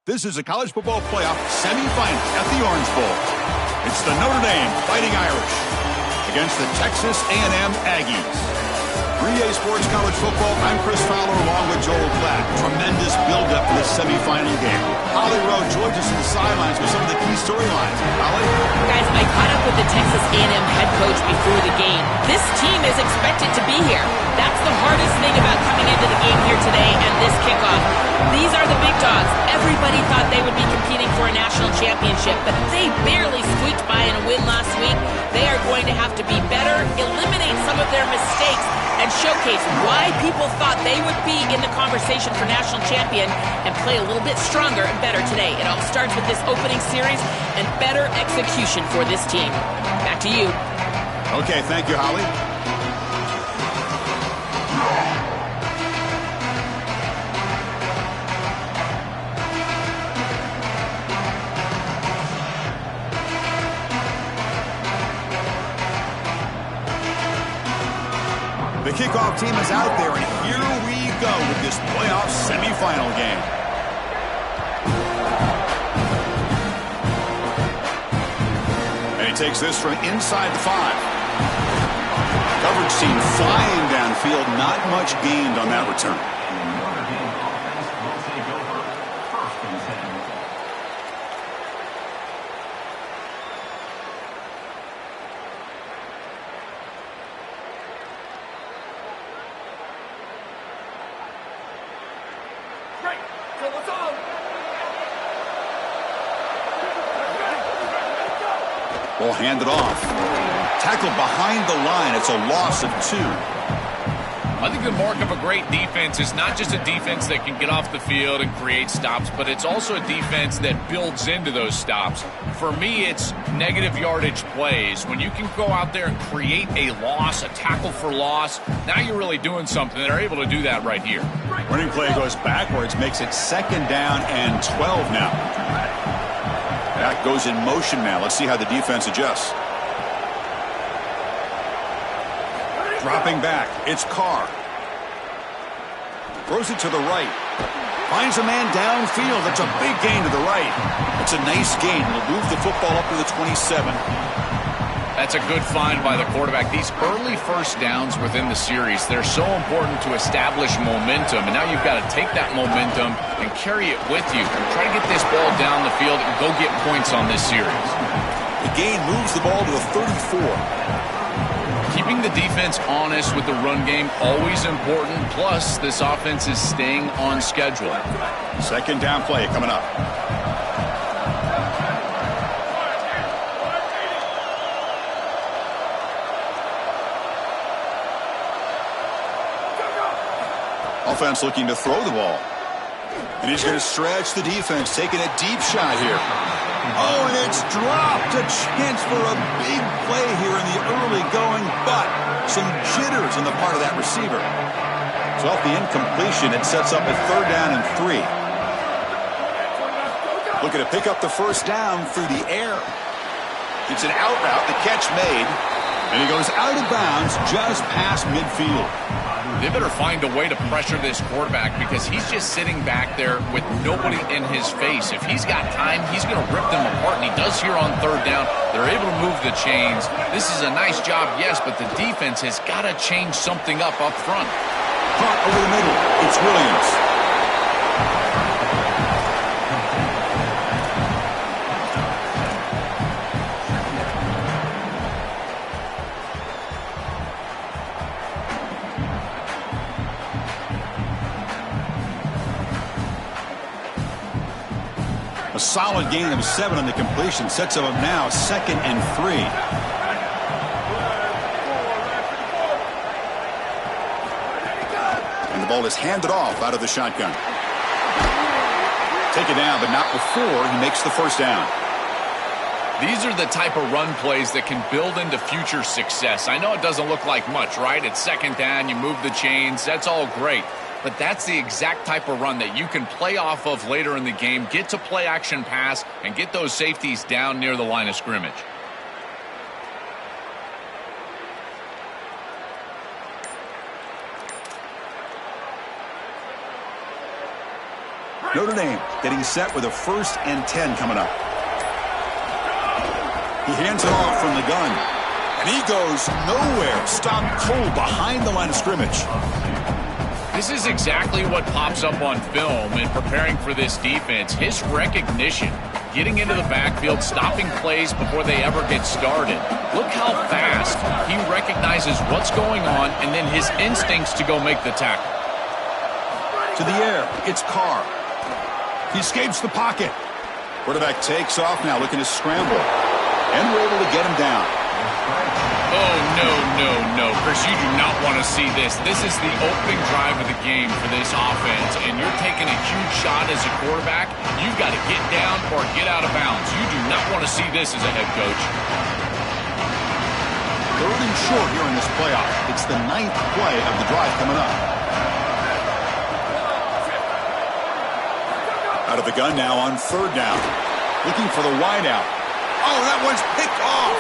This is a college football playoff semifinal at the Orange Bowl. It's the Notre Dame Fighting Irish against the Texas A&M Aggies. 3A Sports College Football, I'm Chris Fowler along with Joel Klatt. Tremendous build-up for this semifinal game. Holly Rowe joins us on the sidelines with some of the key storylines. Holly? Guys, I caught up with the Texas A&M head coach before the game. This team is expected to be here. That's the hardest thing about coming into the game here today and this kickoff. These are the big dogs. Everybody thought they would be competing for a national championship, but they barely squeaked by in a win last week. They are going to have to be better, eliminate some of their mistakes, and showcase why people thought they would be in the conversation for national champion and play a little bit stronger and better today. It all starts with this opening series and better execution for this team. Back to you. Okay, thank you, Holly. The kickoff team is out there, and here we go with this playoff semifinal game. And he takes this from inside the 5. Coverage team flying downfield, not much gained on that return. Ball handed off. Tackled behind the line. It's a loss of 2. I think the mark of a great defense is not just a defense that can get off the field and create stops, but it's also a defense that builds into those stops. For me, it's negative yardage plays. When you can go out there and create a loss, a tackle for loss, now you're really doing something. They're able to do that right here. Running play goes backwards, makes it 2nd down and 12 now. That goes in motion now. Let's see how the defense adjusts. Dropping back. It's Carr. Throws it to the right. Finds a man downfield. That's a big gain to the right. It's a nice gain. It'll move the football up to the 27. That's a good find by the quarterback. These early first downs within the series, they're so important to establish momentum. And now you've got to take that momentum and carry it with you. And try to get this ball down the field and go get points on this series. The gain moves the ball to the 34. Keeping the defense honest with the run game, always important. Plus, this offense is staying on schedule. 2nd down play coming up. Offense looking to throw the ball. And he's going to stretch the defense, taking a deep shot here. Oh, and it's dropped. A chance for a big play here in the early going, but some jitters on the part of that receiver. So off the incompletion, it sets up a 3rd down and 3. Looking to pick up the 1st down through the air. It's an out route, the catch made, and he goes out of bounds just past midfield. They better find a way to pressure this quarterback because he's just sitting back there with nobody in his face. If he's got time, he's going to rip them apart, and he does here on 3rd down. They're able to move the chains. This is a nice job, yes, but the defense has got to change something up front. Caught over the middle. It's Williams. A solid gain of 7 on the completion sets him up now 2nd and 3. And the ball is handed off out of the shotgun. Taken down, but not before he makes the 1st down. These are the type of run plays that can build into future success. I know it doesn't look like much, right? It's 2nd down, you move the chains, that's all great. But that's the exact type of run that you can play off of later in the game, get to play action pass, and get those safeties down near the line of scrimmage. Notre Dame getting set with a 1st and 10 coming up. He hands it off from the gun. And he goes nowhere. Stopped cold behind the line of scrimmage. This is exactly what pops up on film in preparing for this defense. His recognition, getting into the backfield, stopping plays before they ever get started. Look how fast he recognizes what's going on and then his instincts to go make the tackle. To the air, it's Carr. He escapes the pocket. Quarterback takes off now, looking to scramble. And we're able to get him down. Oh, no, Chris, you do not want to see this. This is the opening drive of the game for this offense, and you're taking a huge shot as a quarterback. You've got to get down or get out of bounds. You do not want to see this as a head coach. 3rd and short here in this playoff. It's the 9th play of the drive coming up. Out of the gun now on 3rd down. Looking for the wideout. Oh, that one's picked off.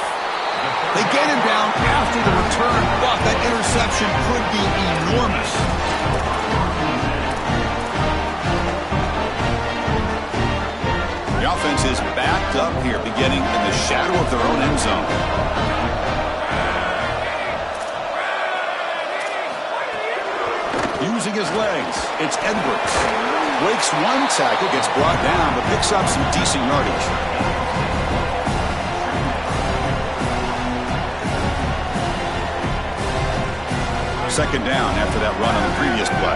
They get him down after the return, but that interception could be enormous. The offense is backed up here, beginning in the shadow of their own end zone. Using his legs, it's Edwards. Breaks one tackle, gets brought down, but picks up some decent yardage. Second down after that run on the previous play.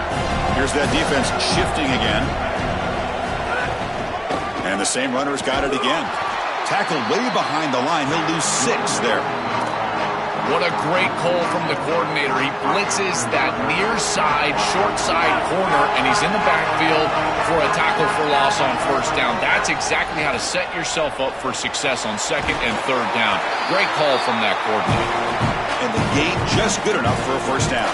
Here's that defense shifting again. And the same runner's got it again. Tackled way behind the line. He'll lose 6 there. What a great call from the coordinator. He blitzes that near side, short side corner, and he's in the backfield for a tackle for loss on 1st down. That's exactly how to set yourself up for success on 2nd and 3rd down. Great call from that coordinator. And the gain just good enough for a 1st down.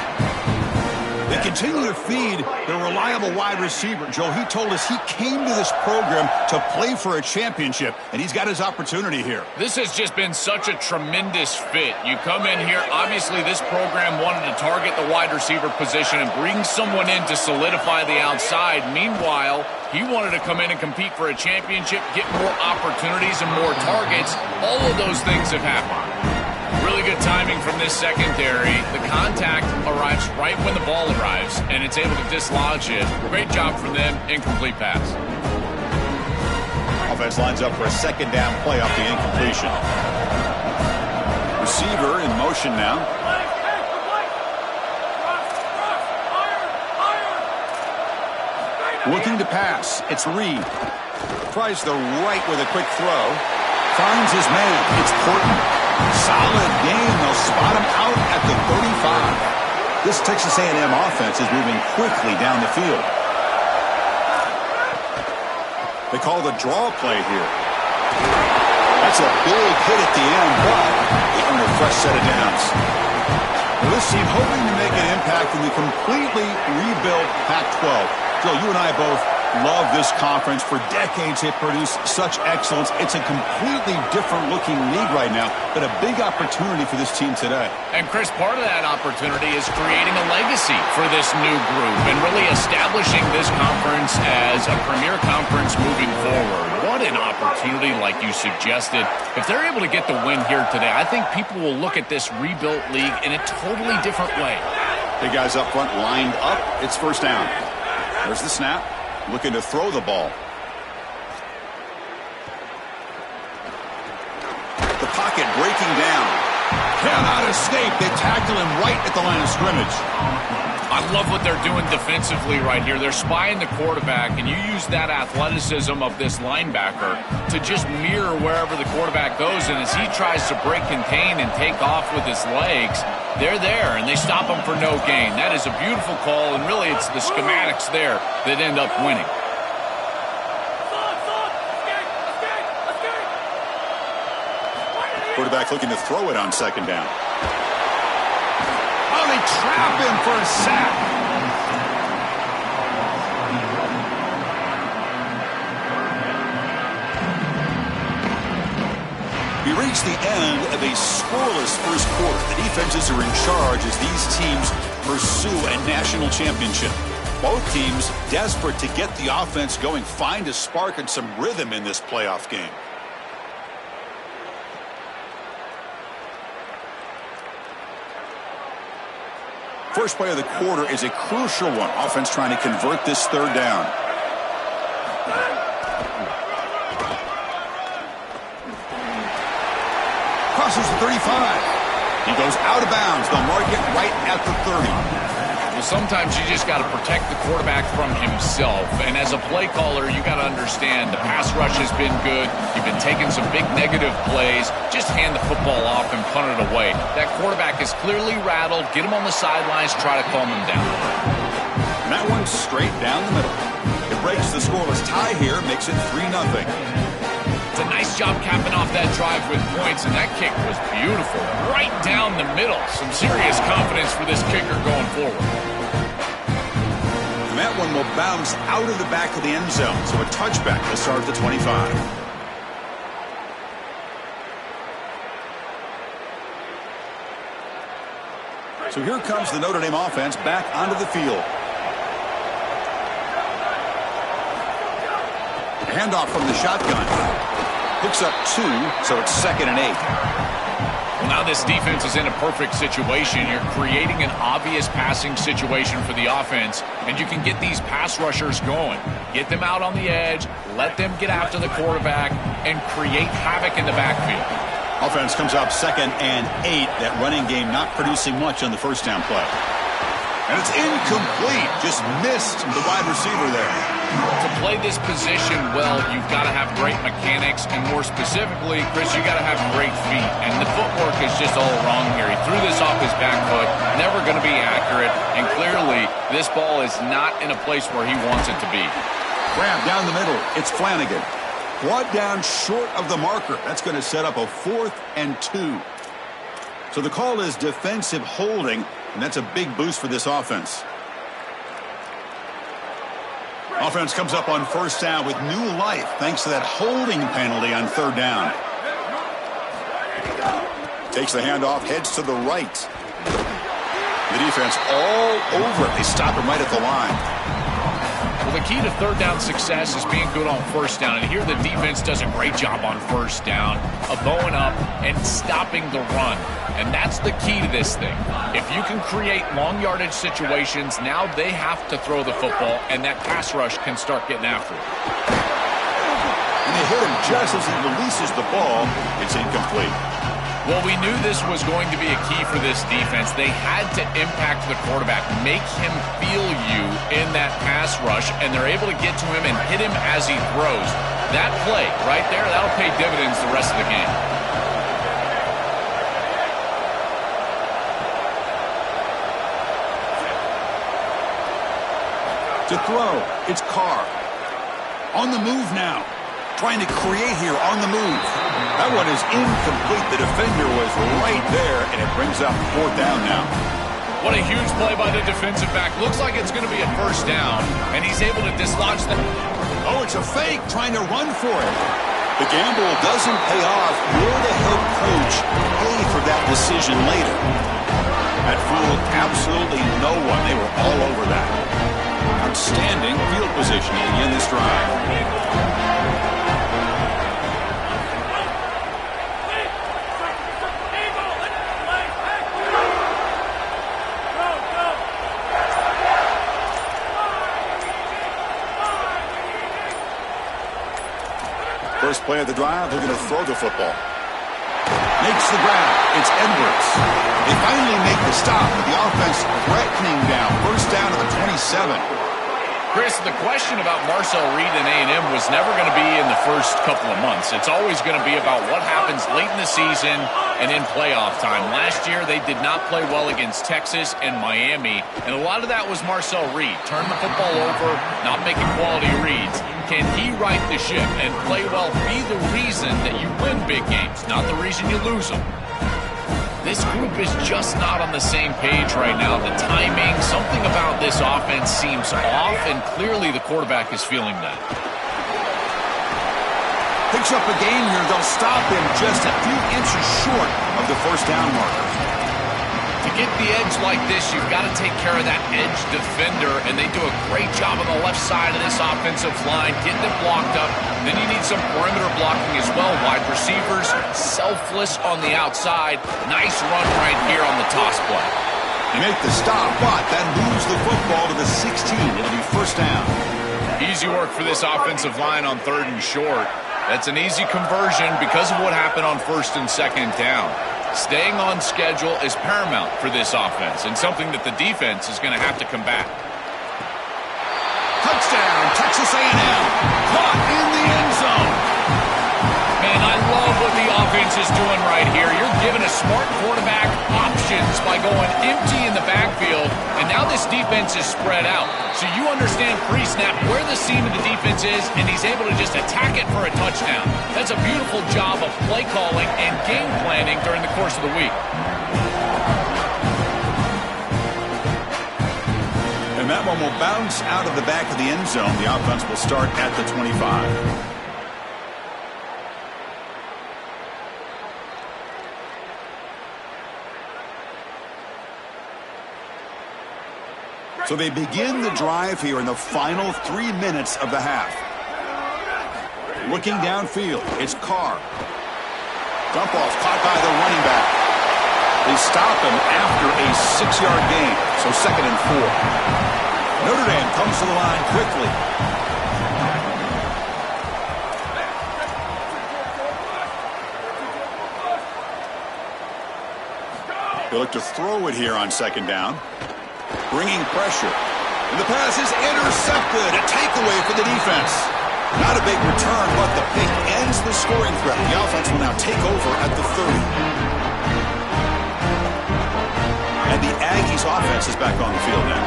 They continue to feed their reliable wide receiver. Joe, he told us he came to this program to play for a championship, and he's got his opportunity here. This has just been such a tremendous fit. You come in here, obviously this program wanted to target the wide receiver position and bring someone in to solidify the outside. Meanwhile, he wanted to come in and compete for a championship, get more opportunities and more targets. All of those things have happened. Really good timing from this secondary. The contact arrives right when the ball arrives, and it's able to dislodge it. Great job from them. Incomplete pass. Offense lines up for a 2nd down play off the incompletion. Receiver in motion now. Looking to pass. It's Reed. Tries the right with a quick throw. Finds his man. It's Portman. Solid game. They'll spot him out at the 35. This Texas A&M offense is moving quickly down the field. They call the draw play here. That's a big hit at the end, but they earn a fresh set of downs. Well, this team hoping to make an impact in the completely rebuilt Pac-12. Joe, you and I both love this conference. For decades, it produced such excellence. It's a completely different looking league right now, but a big opportunity for this team today. And Chris, part of that opportunity is creating a legacy for this new group and really establishing this conference as a premier conference moving forward. What an opportunity, like you suggested. If they're able to get the win here today, I think people will look at this rebuilt league in a totally different way. Big guys up front lined up. It's 1st down. There's the snap. Looking to throw the ball. The pocket breaking down. Cannot escape. They tackle him right at the line of scrimmage. I love what they're doing defensively right here. They're spying the quarterback, and you use that athleticism of this linebacker to just mirror wherever the quarterback goes. And as he tries to break contain and take off with his legs, they're there, and they stop him for no gain. That is a beautiful call, and really it's the schematics there that end up winning. Quarterback looking to throw it on 2nd down. Oh, they trap him for a sack. We reach the end of a scoreless 1st quarter. The defenses are in charge as these teams pursue a national championship. Both teams desperate to get the offense going, find a spark and some rhythm in this playoff game. First play of the quarter is a crucial one. Offense trying to convert this third down. Crosses the 35. He goes out of bounds. They'll mark it right at the 30. Well, sometimes you just got to protect the quarterback from himself. And as a play caller, you got to understand the pass rush has been good. You've been taking some big negative plays. Just hand the football off and punt it away. That quarterback is clearly rattled. Get him on the sidelines. Try to calm him down. And that one's straight down the middle. It breaks the scoreless tie here. Makes it 3-0. It's a nice job capping off that drive with points, and that kick was beautiful. Right down the middle. Some serious confidence for this kicker going forward. And that one will bounce out of the back of the end zone, so a touchback to start at the 25. So here comes the Notre Dame offense back onto the field. Handoff from the shotgun. Picks up 2, so it's 2nd and 8. Well, now this defense is in a perfect situation. You're creating an obvious passing situation for the offense, and you can get these pass rushers going. Get them out on the edge, let them get after the quarterback, and create havoc in the backfield. Offense comes up 2nd and 8. That running game not producing much on the first down play. And it's incomplete. Just missed the wide receiver there. To play this position well, you've got to have great mechanics, and more specifically, Chris, you got to have great feet. And the footwork is just all wrong here. He threw this off his back foot, never going to be accurate, and clearly this ball is not in a place where he wants it to be. Grab down the middle. It's Flanagan. Brought down short of the marker. That's going to set up a 4th and 2. So the call is defensive holding, and that's a big boost for this offense. Offense comes up on first down with new life thanks to that holding penalty on third down. Takes the handoff, heads to the right. The defense all over it. They stop him right at the line. Well, the key to third down success is being good on first down. And here the defense does a great job on first down of bowing up and stopping the run. And that's the key to this thing. If you can create long yardage situations, now they have to throw the football, and that pass rush can start getting after it. And they hit him just as he releases the ball. It's incomplete. Well, we knew this was going to be a key for this defense. They had to impact the quarterback, make him feel you in that pass rush, and they're able to get to him and hit him as he throws. That play right there, that'll pay dividends the rest of the game. To throw, it's Carr. On the move now. Trying to create here on the move. That one is incomplete. The defender was right there, and it brings up 4th down now. What a huge play by the defensive back. Looks like it's going to be a first down, and he's able to dislodge the... Oh, it's a fake, trying to run for it. The gamble doesn't pay off. Will the head coach pay for that decision later? That fooled absolutely no one. They were all over that. Outstanding field positioning in this drive. First play of the drive, they're going to throw the football. Makes the grab. It's Edwards. They finally make the stop, but the offense threatening down. First down to the 27. Chris, the question about Marcel Reed and A&M was never going to be in the first couple of months. It's always going to be about what happens late in the season and in playoff time. Last year, they did not play well against Texas and Miami, and a lot of that was Marcel Reed. Turn the football over, not making quality reads. Can he right the ship and play well, be the reason that you win big games, not the reason you lose them? This group is just not on the same page right now. The timing, something about this offense seems off, and clearly the quarterback is feeling that. Picks up a gain here. They'll stop him just a few inches short of the first down marker. To get the edge like this, you've got to take care of that edge defender, and they do a great job on the left side of this offensive line, getting it blocked up. Then you need some perimeter blocking as well. Wide receivers, selfless on the outside. Nice run right here on the toss play. They make the stop, but that moves the football to the 16. It'll be first down. Easy work for this offensive line on 3rd and short. That's an easy conversion because of what happened on 1st and 2nd down. Staying on schedule is paramount for this offense and something that the defense is going to have to combat. Touchdown, Texas A&M. Caught in the end zone. Man, I love what the offense is doing right here. You're giving a smart quarterback options by going empty in the backfield, and now this defense is spread out. So you understand pre-snap where the seam of the defense is, and he's able to just attack it for a touchdown. That's a beautiful job of play calling and game planning during the course of the week. And that one will bounce out of the back of the end zone. The offense will start at the 25. So they begin the drive here in the final 3 minutes of the half. Looking downfield, it's Carr. Dump off caught by the running back. They stop him after a 6-yard gain, so 2nd and 4. Notre Dame comes to the line quickly. They look to throw it here on 2nd down. Bringing pressure. And the pass is intercepted. A takeaway for the defense. Not a big return, but the pick ends the scoring threat. The offense will now take over at the 30. And the Aggies offense is back on the field now.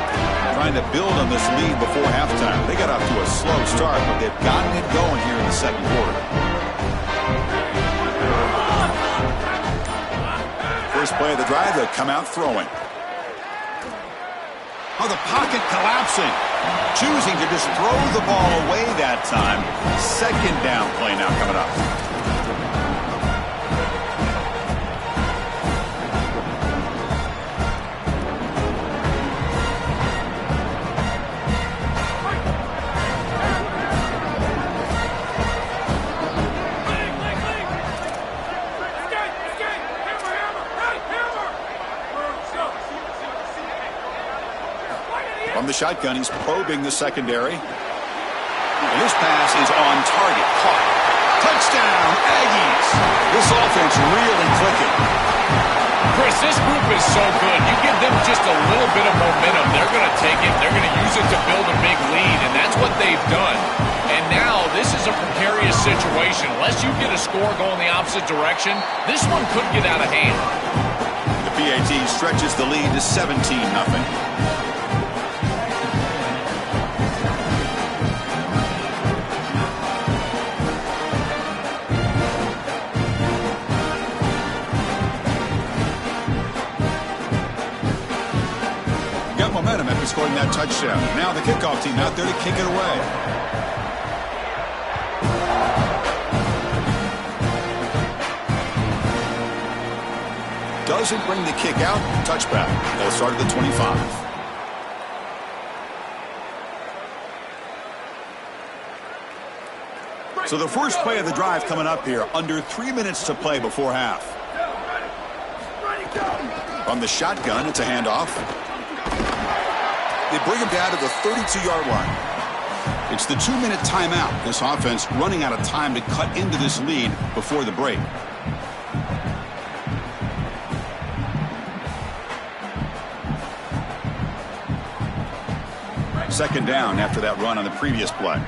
Trying to build on this lead before halftime. They got off to a slow start, but they've gotten it going here in the 2nd quarter. First play of the drive, they'll come out throwing. Oh, the pocket collapsing. Choosing to just throw the ball away that time. 2nd down play now coming up. From the shotgun, he's probing the secondary. And this pass is on target. Caught. Touchdown, Aggies. This offense really clicking. Chris, this group is so good. You give them just a little bit of momentum, they're going to take it. They're going to use it to build a big lead, and that's what they've done. And now this is a precarious situation. Unless you get a score going the opposite direction, this one could get out of hand. The PAT stretches the lead to 17-0. Momentum after scoring that touchdown. Now the kickoff team out there to kick it away. Doesn't bring the kick out. Touchback. They'll start at the 25. So the first play of the drive coming up here. Under 3 minutes to play before half. From the shotgun, it's a handoff. They bring him down to the 32-yard line. It's the 2-minute timeout. This offense running out of time to cut into this lead before the break. Second down after that run on the previous play.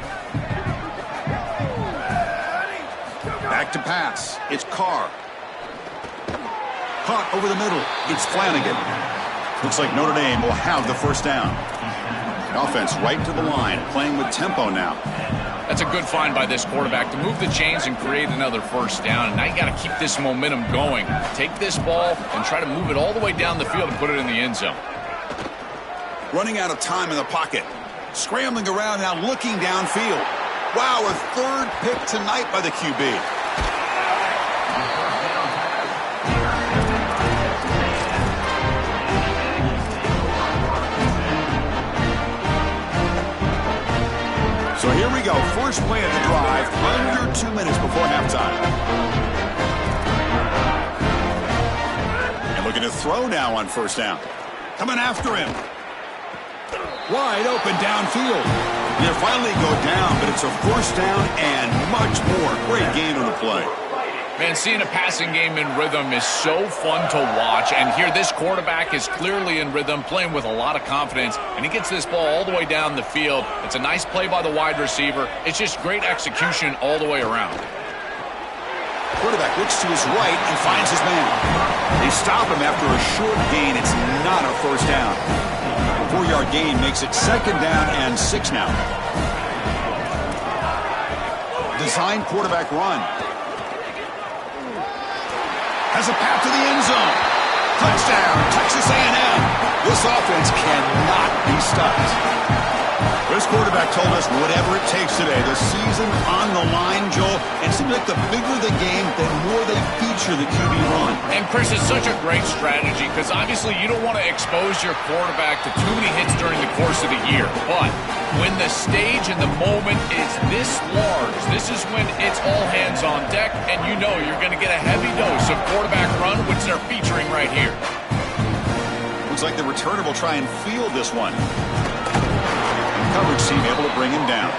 Back to pass. It's Carr. Caught over the middle. It's Flanagan. Looks like Notre Dame will have the first down. Offense right to the line, playing with tempo now. That's a good find by this quarterback to move the chains and create another first down. And now you got to keep this momentum going. Take this ball and try to move it all the way down the field and put it in the end zone. Running out of time in the pocket. Scrambling around now, looking downfield. Wow, a 3rd pick tonight by the QB. So here we go. First play of the drive, under 2 minutes before halftime. And looking to throw now on first down. Coming after him. Wide open downfield. They finally go down, but it's a first down and much more. Great gain on the play. Man, seeing a passing game in rhythm is so fun to watch. And here, this quarterback is clearly in rhythm, playing with a lot of confidence. And he gets this ball all the way down the field. It's a nice play by the wide receiver. It's just great execution all the way around. Quarterback looks to his right and finds his man. They stop him after a short gain. It's not a first down. A 4-yard gain makes it second down and 6 now. Design quarterback run. Has a path to the end zone. Touchdown, Texas A&M. This offense cannot be stopped. This quarterback told us whatever it takes today. The season on the line, Joel. And it seems like the bigger the game, the more they feature the QB run. And, Chris, it's such a great strategy because obviously you don't want to expose your quarterback to too many hits during the course of the year. But when the stage and the moment is this large, this is when it's all hands on deck, and you know you're going to get a heavy dose of quarterback run, which they're featuring right here. Looks like the returner will try and field this one. Coverage team able to bring him down.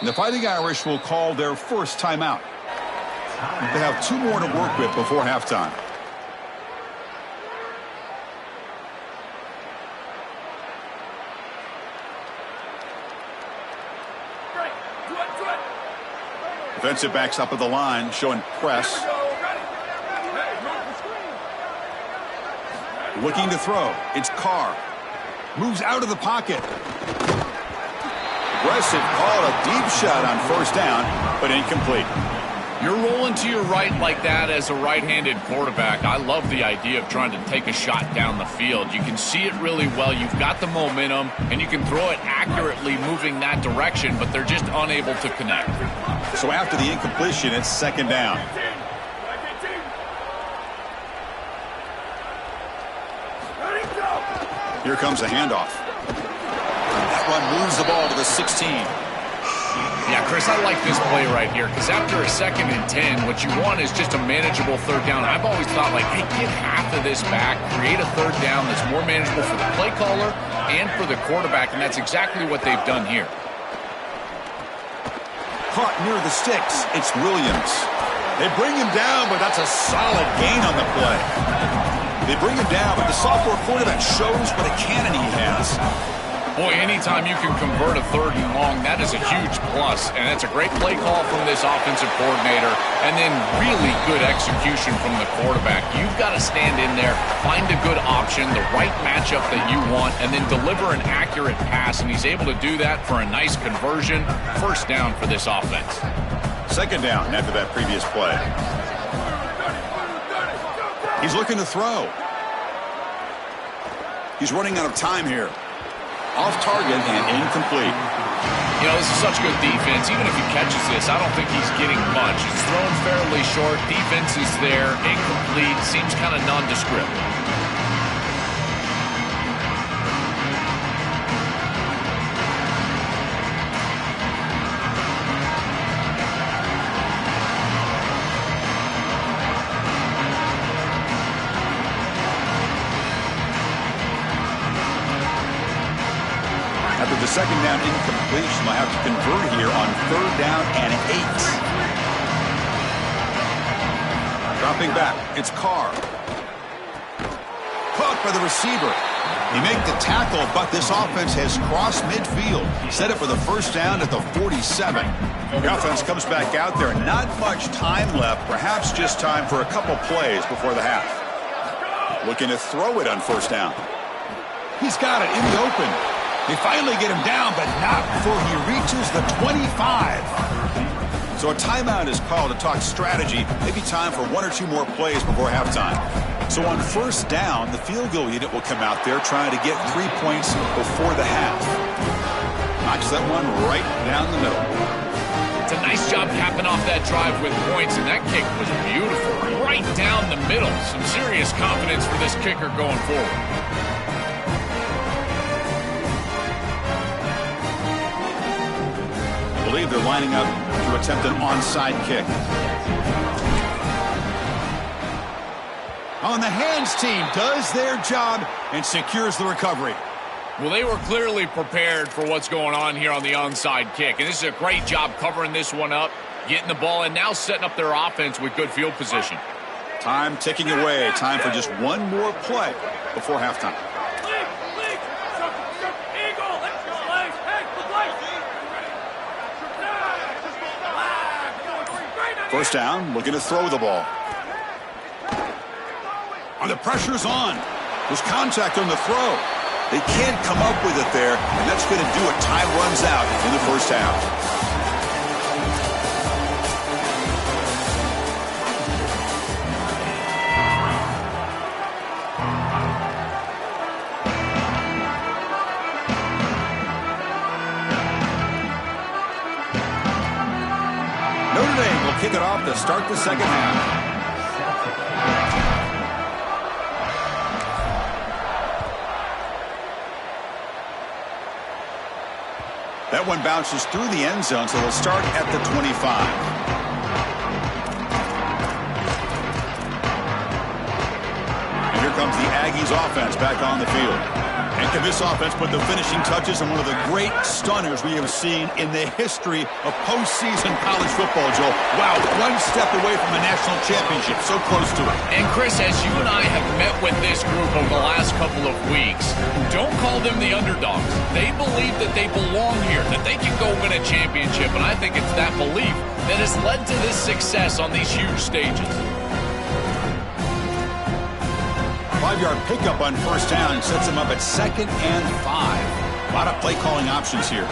The Fighting Irish will call their first timeout. They have 2 more to work with before halftime. Defensive backs up at the line, showing press. Looking to throw. It's Carr. Moves out of the pocket. Aggressive call, a deep shot on first down, but incomplete. You're rolling to your right like that as a right-handed quarterback. I love the idea of trying to take a shot down the field. You can see it really well. You've got the momentum, and you can throw it accurately moving that direction, but they're just unable to connect. So after the incompletion, it's second down. Here comes a handoff. That run moves the ball to the 16. Yeah, Chris, I like this play right here because after a 2nd and 10, what you want is just a manageable third down. I've always thought, like, hey, get half of this back, create a third down that's more manageable for the play caller and for the quarterback, and that's exactly what they've done here. Caught near the sticks. It's Williams. They bring him down, but that's a solid gain on the play. They bring him down, but the sophomore quarterback shows what a cannon he has. Boy, anytime you can convert a 3rd and long, that is a huge plus. And it's a great play call from this offensive coordinator. And then really good execution from the quarterback. You've got to stand in there, find a good option, the right matchup that you want, and then deliver an accurate pass. And he's able to do that for a nice conversion. First down for this offense. Second down after that previous play. He's looking to throw. He's running out of time here. Off target and incomplete. You know, this is such good defense. Even if he catches this, I don't think he's getting much. It's thrown fairly short. Defense is there. Incomplete. Seems kind of nondescript. After the second down incompletion, they'll have to convert here on 3rd down and 8. Dropping back, it's Carr. Caught by the receiver. He made the tackle, but this offense has crossed midfield. Set it for the first down at the 47. The offense comes back out there. Not much time left, perhaps just time for a couple plays before the half. Looking to throw it on first down. He's got it in the open. They finally get him down, but not before he reaches the 25. So a timeout is called to talk strategy. Maybe time for 1 or 2 more plays before halftime. So on first down, the field goal unit will come out there trying to get 3 points before the half. Knocks that one right down the middle. It's a nice job capping off that drive with points, and that kick was beautiful. Right down the middle. Some serious confidence for this kicker going forward. I believe they're lining up to attempt an onside kick. On the hands team does their job and secures the recovery. Well, they were clearly prepared for what's going on here on the onside kick. And this is a great job covering this one up, getting the ball, and now setting up their offense with good field position. Time ticking away. Time for just one more play before halftime. First down, looking to throw the ball. And the pressure's on. There's contact on the throw. They can't come up with it there, and that's going to do it. Time runs out in the first half. Notre Dame will kick it off to start the second half. That one bounces through the end zone, so they'll start at the 25. And here comes the Aggies offense back on the field. And can this offense put the finishing touches on one of the great stunners we have seen in the history of postseason college football, Joel? Wow, one step away from a national championship, so close to it. And Chris, as you and I have met with this group over the last couple of weeks, don't call them the underdogs. They believe that they belong here, that they can go win a championship, and I think it's that belief that has led to this success on these huge stages. 5-yard pickup on first down sets them up at 2nd and 5. A lot of play calling options here.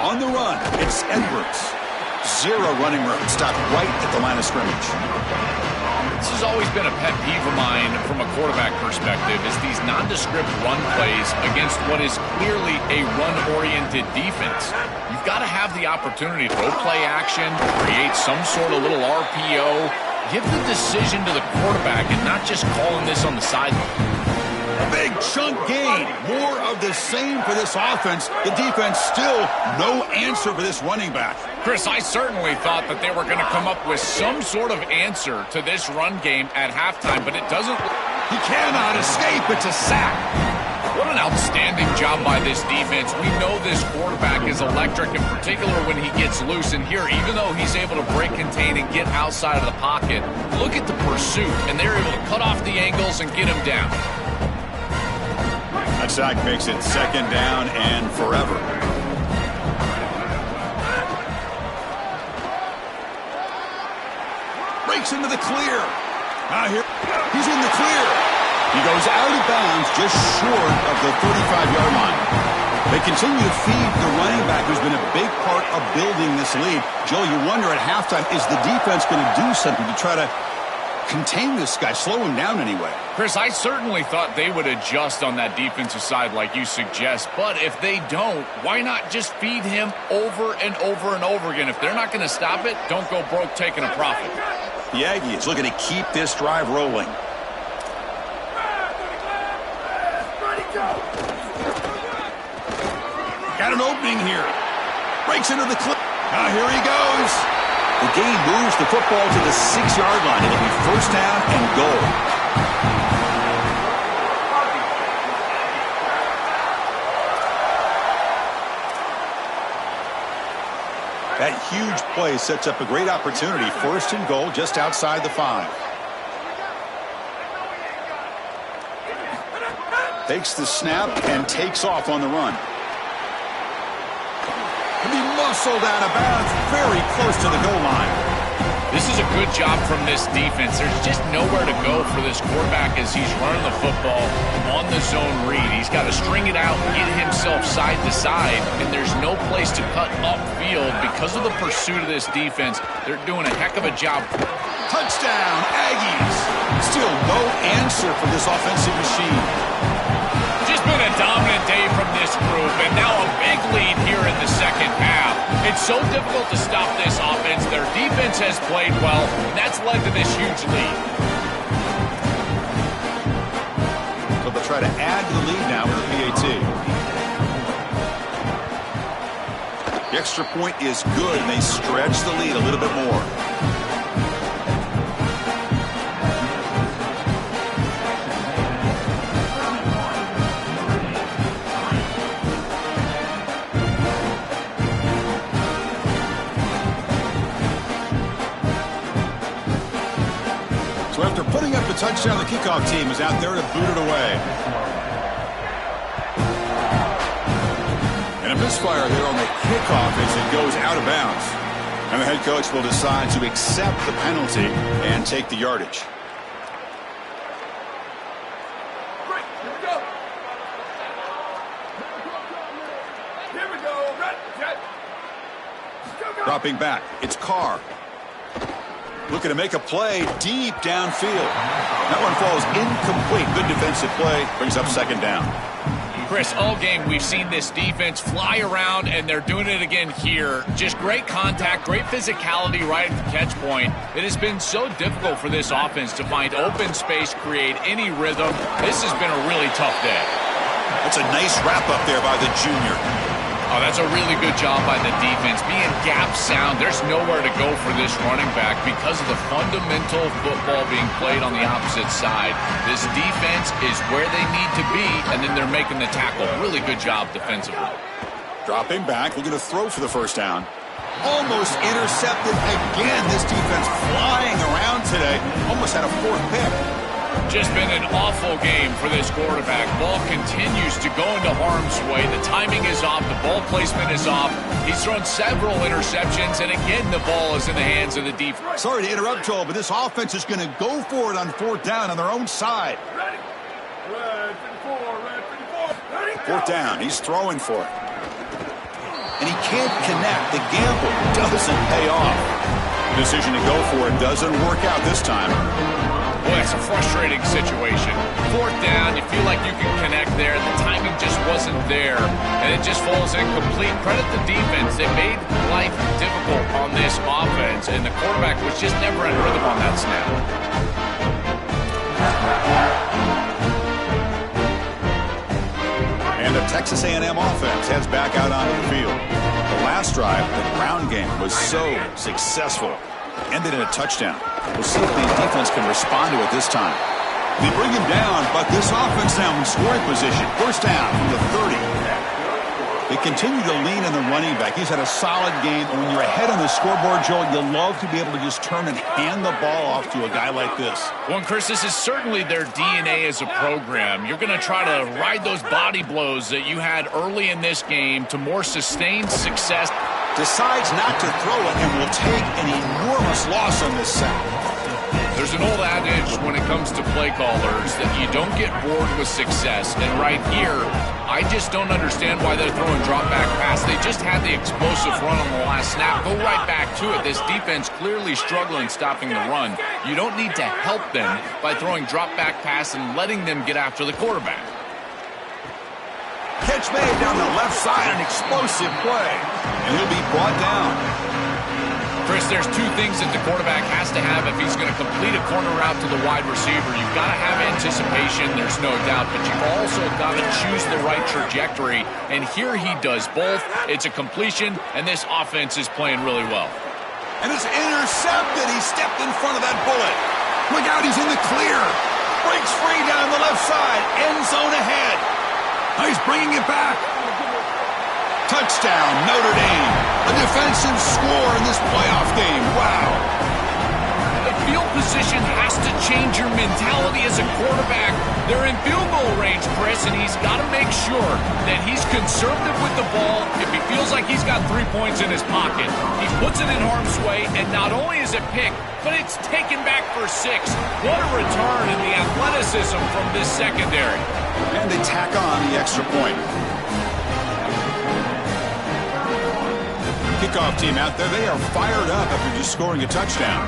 On the run, it's Edwards. 0 running room, stopped right at the line of scrimmage. This has always been a pet peeve of mine from a quarterback perspective, is these nondescript run plays against what is clearly a run-oriented defense. You've got to have the opportunity to go play action, create some sort of little RPO, give the decision to the quarterback and not just calling this on the sideline. A big chunk gain. More of the same for this offense. The defense still no answer for this running back. Chris, I certainly thought that they were going to come up with some sort of answer to this run game at halftime, but it doesn't. He cannot escape. It's a sack. What an outstanding job by this defense. We know this quarterback is electric, in particular when he gets loose. And here, even though he's able to break, contain, and get outside of the pocket, look at the pursuit. And they're able to cut off the angles and get him down. That sack makes it 2nd down and forever. Breaks into the clear. Now here, he's in the clear. He goes out of bounds just short of the 35-yard line. They continue to feed the running back, who's been a big part of building this lead. Joe, you wonder at halftime, is the defense going to do something to try to contain this guy, slow him down anyway? Chris, I certainly thought they would adjust on that defensive side like you suggest, but if they don't, why not just feed him over and over and over again? If they're not going to stop it, don't go broke taking a profit. The Aggies looking to keep this drive rolling. Got an opening here. Breaks into the clip. Now here he goes. The game moves the football to the 6-yard line. It'll be first down and goal. That huge play sets up a great opportunity. First and goal just outside the 5. Takes the snap and takes off on the run. Can be muscled out of bounds very close to the goal line. This is a good job from this defense. There's just nowhere to go for this quarterback as he's running the football on the zone read. He's got to string it out, get himself side to side, and there's no place to cut upfield because of the pursuit of this defense. They're doing a heck of a job. Touchdown, Aggies. Still no answer for this offensive machine. Just been a dominant day from this group, and now a big lead here in the second half. It's so difficult to stop this offense. Their defense has played well, and that's led to this huge lead. So they'll try to add to the lead now with the PAT. The extra point is good, and they stretch the lead a little bit more. After putting up the touchdown, the kickoff team is out there to boot it away. And a misfire there on the kickoff as it goes out of bounds. And the head coach will decide to accept the penalty and take the yardage. Dropping back, it's Carr. Looking to make a play deep downfield. That one falls incomplete. Good defensive play. Brings up second down. Chris, all game we've seen this defense fly around, and they're doing it again here. Just great contact, great physicality right at the catch point. It has been so difficult for this offense to find open space, create any rhythm. This has been a really tough day. That's a nice wrap up there by the junior. Oh, that's a really good job by the defense. Being gap sound, there's nowhere to go for this running back because of the fundamental football being played on the opposite side. This defense is where they need to be, and then they're making the tackle. Really good job defensively. Dropping back, looking to throw for the first down. Almost intercepted again. This defense flying around today. Almost had a fourth pick. Just been an awful game for this quarterback. Ball continues to go into harm's way. The timing is off. The ball placement is off. He's thrown several interceptions, and again, the ball is in the hands of the defense. Sorry to interrupt, Joel, but this offense is going to go for it on fourth down on their own side. Fourth down. He's throwing for it. And he can't connect. The gamble doesn't pay off. The decision to go for it doesn't work out this time. Boy, it's a frustrating situation. Fourth down, you feel like you can connect there. The timing just wasn't there, and it just falls incomplete. Credit the defense. They made life difficult on this offense, and the quarterback was just never in rhythm on that snap. And the Texas A&M offense heads back out onto the field. The last drive, the ground game, was so successful. Ended in a touchdown. We'll see if the defense can respond to it this time. They bring him down, but this offense now in scoring position. First down from the 30. They continue to lean on the running back. He's had a solid game. And when you're ahead on the scoreboard, Joel, you love to be able to just turn and hand the ball off to a guy like this. Well, Chris, this is certainly their DNA as a program. You're going to try to ride those body blows that you had early in this game to more sustained success. Decides not to throw it and will take an enormous loss on this sack. There's an old adage when it comes to play callers that you don't get bored with success. And right here, I just don't understand why they're throwing drop-back pass. They just had the explosive run on the last snap. Go right back to it. This defense clearly struggling stopping the run. You don't need to help them by throwing drop-back pass and letting them get after the quarterback. Catch made down the left side, an explosive play. And he'll be brought down. Chris, there's two things that the quarterback has to have if he's going to complete a corner route to the wide receiver. You've got to have anticipation, there's no doubt, but you've also got to choose the right trajectory. And here he does both. It's a completion, and this offense is playing really well. And it's intercepted. He stepped in front of that bullet. Look out, he's in the clear. Breaks free down the left side. End zone ahead. Now he's bringing it back. Touchdown, Notre Dame. A defensive score in this playoff game. Wow. The field position has to change your mentality as a quarterback. They're in field goal range, Chris, and he's got to make sure that he's conservative with the ball. If he feels like he's got 3 points in his pocket, he puts it in harm's way, and not only is it picked, but it's taken back for 6. What a return in the athleticism from this secondary. And they tack on the extra point. Kickoff team out there, they are fired up after just scoring a touchdown.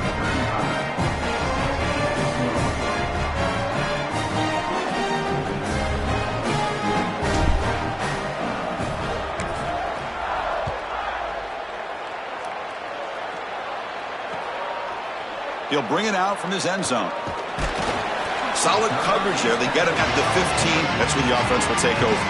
He'll bring it out from his end zone. Solid coverage there. They get him at the 15. That's where the offense will take over.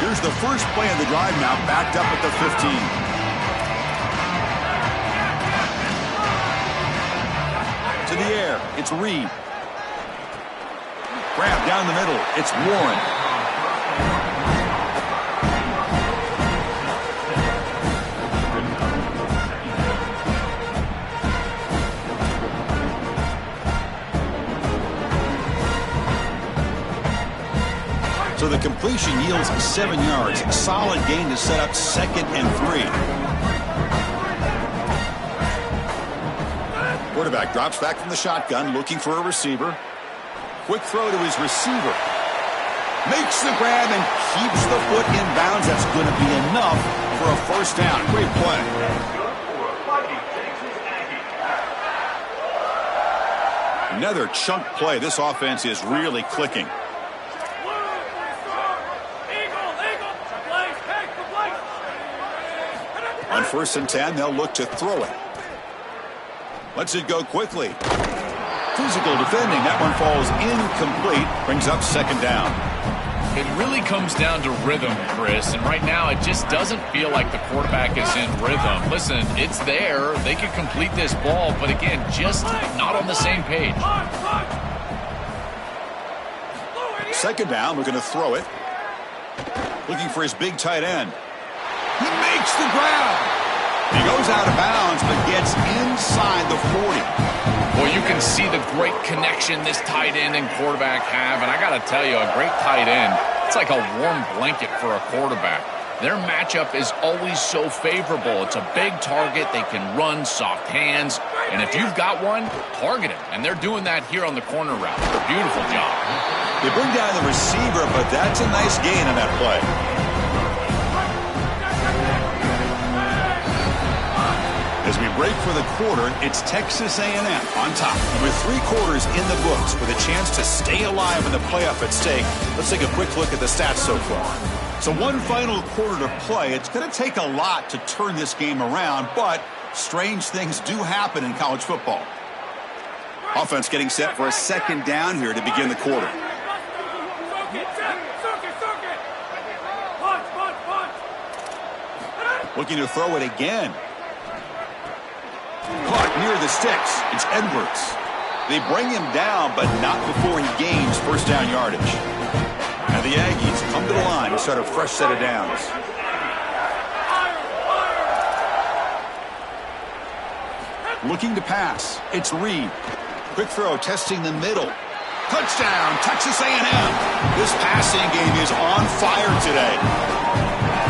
Here's the first play of the drive now, backed up at the 15. To the air, it's Reed. Grab down the middle, it's Warren. So the completion yields 7 yards. Solid gain to set up 2nd and 3. Quarterback drops back from the shotgun, looking for a receiver. Quick throw to his receiver. Makes the grab and keeps the foot in bounds. That's going to be enough for a first down. Great play. Another chunk play. This offense is really clicking. On 1st and 10, they'll look to throw it. Lets it go quickly. Physical defending. That one falls incomplete. Brings up 2nd down. It really comes down to rhythm, Chris, and right now it just doesn't feel like the quarterback is in rhythm. Listen, it's there. They could complete this ball, but again, just not on the same page. 2nd down, we're going to throw it. Looking for his big tight end. He makes the grab. He goes out of bounds, but gets inside the 40. Well, you can see the great connection this tight end and quarterback have, and I got to tell you, a great tight end, it's like a warm blanket for a quarterback. Their matchup is always so favorable. It's a big target. They can run, soft hands, and if you've got one, target him, and they're doing that here on the corner route. Beautiful job. They bring down the receiver, but that's a nice gain on that play. As we break for the quarter, it's Texas A&M on top. With 3 quarters in the books with a chance to stay alive in the playoff at stake, let's take a quick look at the stats so far. So one final quarter to play. It's going to take a lot to turn this game around, but strange things do happen in college football. Offense getting set for a 2nd down here to begin the quarter. Looking to throw it again. Caught near the sticks. It's Edwards. They bring him down, but not before he gains first down yardage. Now the Aggies come to the line to start a fresh set of downs. Looking to pass. It's Reed. Quick throw testing the middle. Touchdown, Texas A&M. This passing game is on fire today.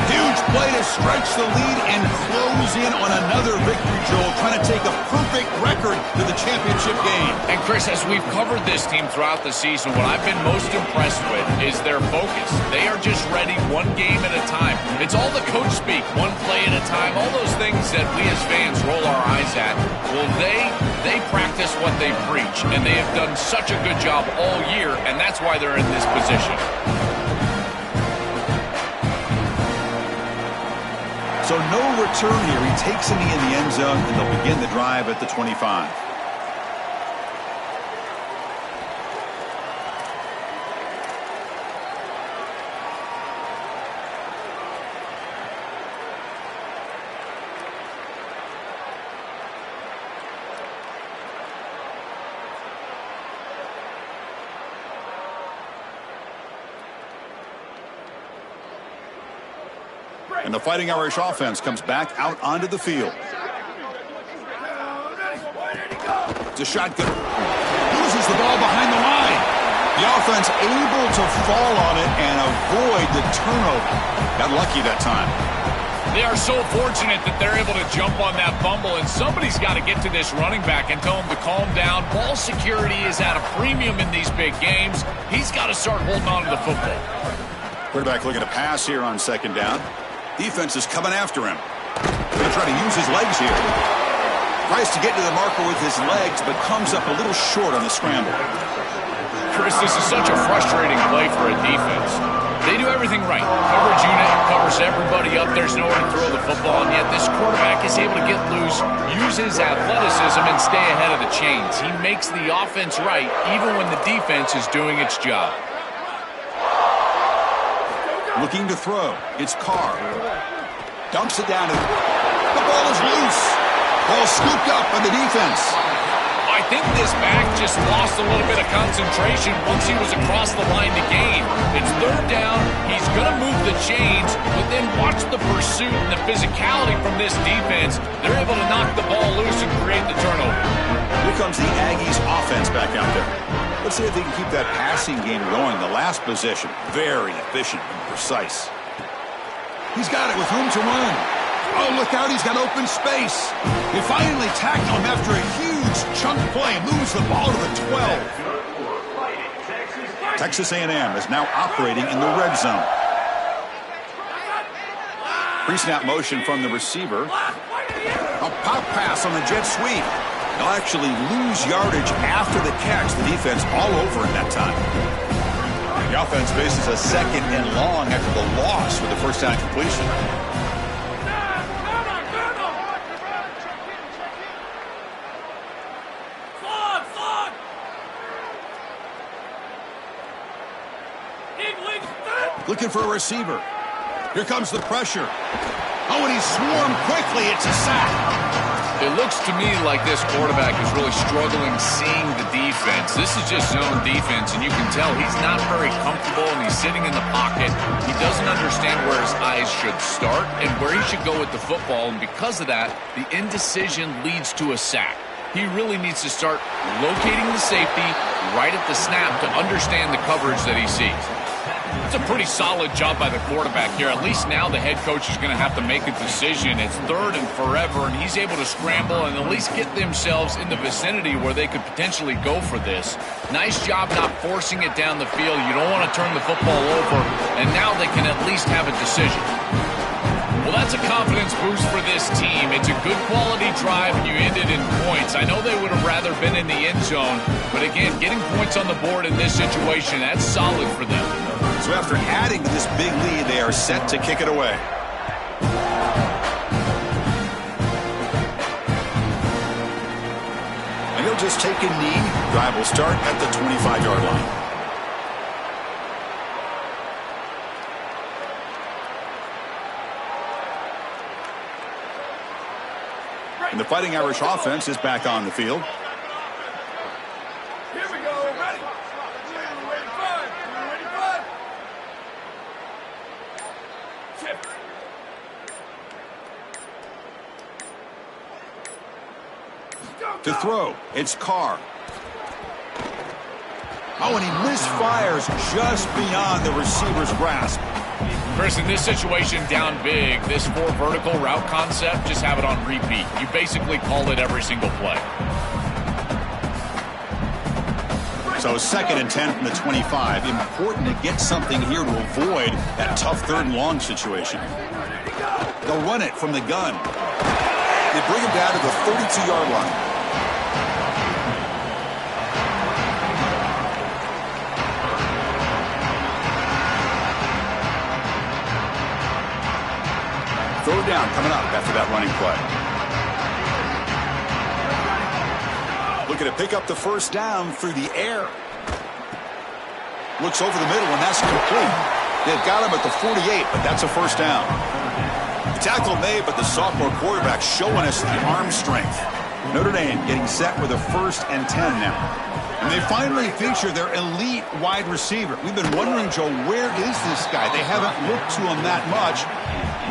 Huge play to stretch the lead and close in on another victory, Joel, trying to take a perfect record to the championship game. And Chris, as we've covered this team throughout the season, what I've been most impressed with is their focus. They are just ready one game at a time. It's all the coach speak, one play at a time, all those things that we as fans roll our eyes at. Well, they practice what they preach, and they have done such a good job all year, and that's why they're in this position. So no return here. He takes a knee in the end zone, and they'll begin the drive at the 25. And the Fighting Irish offense comes back out onto the field. It's a shotgun. Loses the ball behind the line. The offense able to fall on it and avoid the turnover. Got lucky that time. They are so fortunate that they're able to jump on that fumble, and somebody's got to get to this running back and tell him to calm down. Ball security is at a premium in these big games. He's got to start holding on to the football. Quarterback looking to pass here on second down. Defense is coming after him. They try to use his legs here. Tries to get to the marker with his legs, but comes up a little short on the scramble. Chris, this is such a frustrating play for a defense. They do everything right. Coverage unit covers everybody up. There's nowhere to throw the football, and yet this quarterback is able to get loose, use his athleticism, and stay ahead of the chains. He makes the offense right, even when the defense is doing its job. Looking to throw. It's Carr. Dumps it down. The ball is loose. Ball scooped up by the defense. I think this back just lost a little bit of concentration once he was across the line to gain. It's third down. He's going to move the chains, but then watch the pursuit and the physicality from this defense. They're able to knock the ball loose and create the turnover. Here comes the Aggies offense back out there. Let's see if they can keep that passing game going. The last possession, very efficient and precise. He's got it with room to run. Oh, look out, he's got open space. He finally tackled him after a huge chunk play. Moves the ball to the 12. Texas A&M is now operating in the red zone. Pre-snap motion from the receiver. A pop pass on the jet sweep. They'll actually lose yardage after the catch. The defense all over in that time. The offense faces a second and long after the loss with the first down completion. Looking for a receiver. Here comes the pressure. Oh, and he's swarmed quickly. It's a sack. It looks to me like this quarterback is really struggling seeing the defense. This is just zone defense, and you can tell he's not very comfortable, and he's sitting in the pocket. He doesn't understand where his eyes should start and where he should go with the football, and because of that, the indecision leads to a sack. He really needs to start locating the safety right at the snap to understand the coverage that he sees. It's a pretty solid job by the quarterback here. At least now the head coach is going to have to make a decision. It's third and forever, and he's able to scramble and at least get themselves in the vicinity where they could potentially go for this. Nice job not forcing it down the field. You don't want to turn the football over, and now they can at least have a decision. Well, that's a confidence boost for this team. It's a good quality drive, and you ended in points. I know they would have rather been in the end zone, but again, getting points on the board in this situation, that's solid for them. So after adding to this big lead, they are set to kick it away. And he'll just take a knee. Drive will start at the 25-yard line. And the Fighting Irish offense is back on the field. Here we go. Ready? To throw, it's Carr. Oh, and he misfires just beyond the receiver's grasp. Chris, in this situation down big, this 4 vertical route concept, just have it on repeat. You basically call it every single play. So 2nd and 10 from the 25. Important to get something here to avoid that tough 3rd and long situation. They'll run it from the gun. They bring him down to the 32-yard line. Third down coming up after that running play. Looking to pick up the first down through the air. Looks over the middle, and that's complete. They've got him at the 48, but that's a first down. The tackle made, but the sophomore quarterback showing us the arm strength. Notre Dame getting set with a 1st and 10 now. And they finally feature their elite wide receiver. We've been wondering, Joe, where is this guy? They haven't looked to him that much.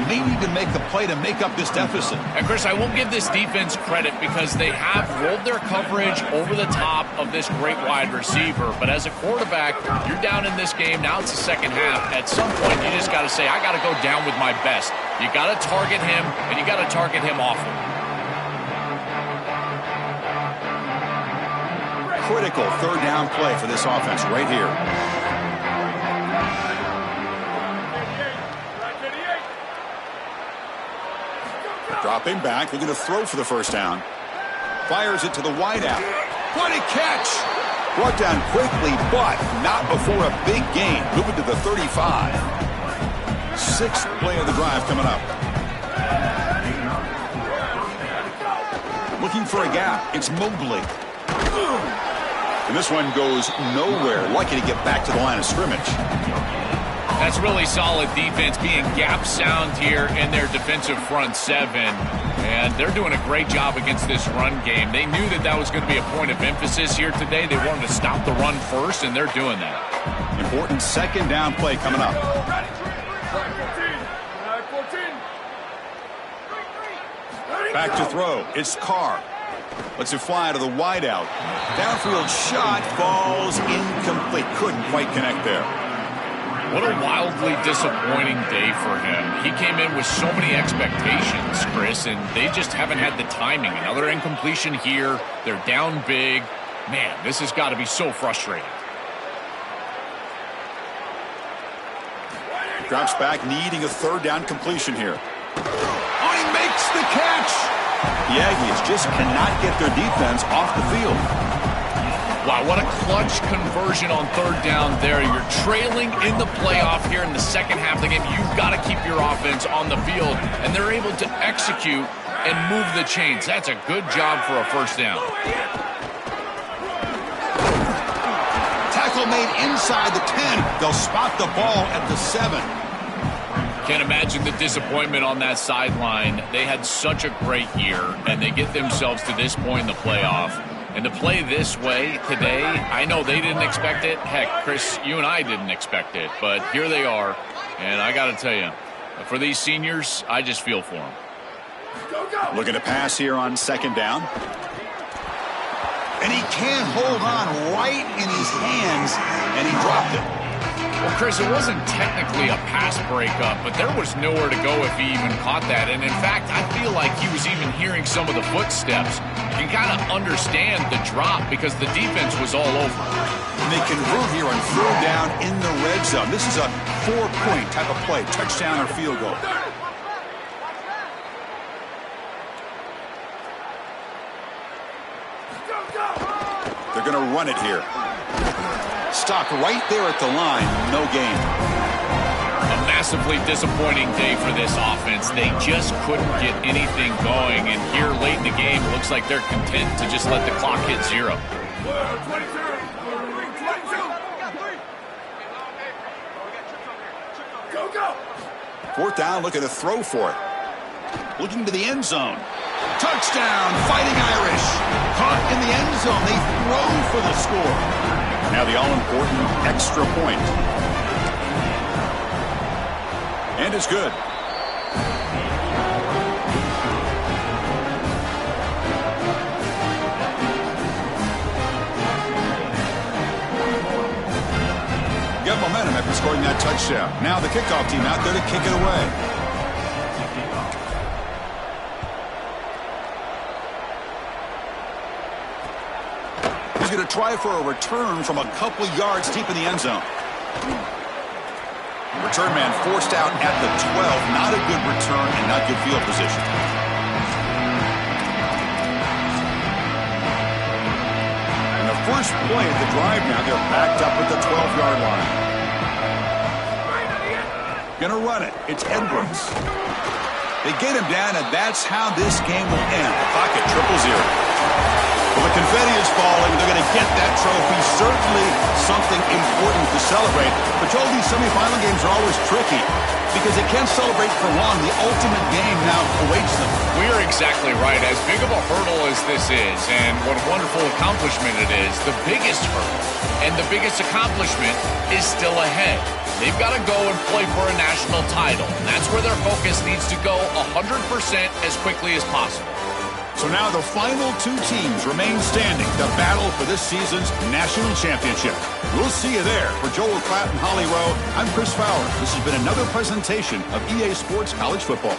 They need to make the play to make up this deficit. And, Chris, I will give this defense credit because they have rolled their coverage over the top of this great wide receiver. But as a quarterback, you're down in this game. Now it's the second half. At some point, you just got to say, I got to go down with my best. You got to target him, and you got to target him often. Critical third down play for this offense right here. Dropping back, looking to throw for the first down. Fires it to the wideout. What a catch! Brought down quickly, but not before a big gain. Moving to the 35. Sixth play of the drive coming up. Looking for a gap. It's Mobley. And this one goes nowhere. Lucky to get back to the line of scrimmage. That's really solid defense, being gap sound here in their defensive front seven. And they're doing a great job against this run game. They knew that that was going to be a point of emphasis here today. They wanted to stop the run first, and they're doing that. Important second down play coming up. Back to throw. It's Carr. Lets it fly to the wideout. Downfield shot falls incomplete. Couldn't quite connect there. What a wildly disappointing day for him. He came in with so many expectations, Chris, and they just haven't had the timing. Another incompletion here. They're down big. Man, this has got to be so frustrating. Drops back, needing a third down completion here. Oh, he makes the catch! The Aggies just cannot get their defense off the field. Wow, what a clutch conversion on third down there. You're trailing in the playoff here in the second half of the game. You've got to keep your offense on the field, and they're able to execute and move the chains. That's a good job for a first down. Tackle made inside the 10. They'll spot the ball at the 7. Can't imagine the disappointment on that sideline. They had such a great year, and they get themselves to this point in the playoff. And to play this way today, I know they didn't expect it. Heck, Chris, you and I didn't expect it. But here they are. And I got to tell you, for these seniors, I just feel for them. Looking to pass here on second down. And he can't hold on right in his hands, and he dropped it. Well, Chris, it wasn't technically a pass breakup, but there was nowhere to go if he even caught that. And, in fact, I feel like he was even hearing some of the footsteps. You can kind of understand the drop because the defense was all over. And they convert here on third down in the red zone. This is a 4-point type of play, touchdown or field goal. They're going to run it here. Stopped right there at the line, no gain. A massively disappointing day for this offense. They just couldn't get anything going, and here late in the game, it looks like they're content to just let the clock hit 0. Fourth down, looking to throw for it. Looking to the end zone. Touchdown, Fighting Irish. Caught in the end zone. They throw for the score. Now the all-important extra point. And it's good. Got momentum after scoring that touchdown. Now the kickoff team out there to kick it away. He's going to try for a return from a couple yards deep in the end zone. Return man forced out at the 12. Not a good return and not good field position. And the first play of the drive now, they're backed up at the 12-yard line. Going to run it. It's Edwards. They get him down, and that's how this game will end. The clock at 0-0. Well, the confetti is falling. They're going to get that trophy. Certainly something important to celebrate. But Joel, these semifinal games are always tricky because they can't celebrate for long. The ultimate game now awaits them. We are exactly right. As big of a hurdle as this is, and what a wonderful accomplishment it is, the biggest hurdle and the biggest accomplishment is still ahead. They've got to go and play for a national title. And that's where their focus needs to go 100% as quickly as possible. So now the final two teams remain standing to battle for this season's national championship. We'll see you there. For Joel Klatt and Holly Rowe, I'm Chris Fowler. This has been another presentation of EA Sports College Football.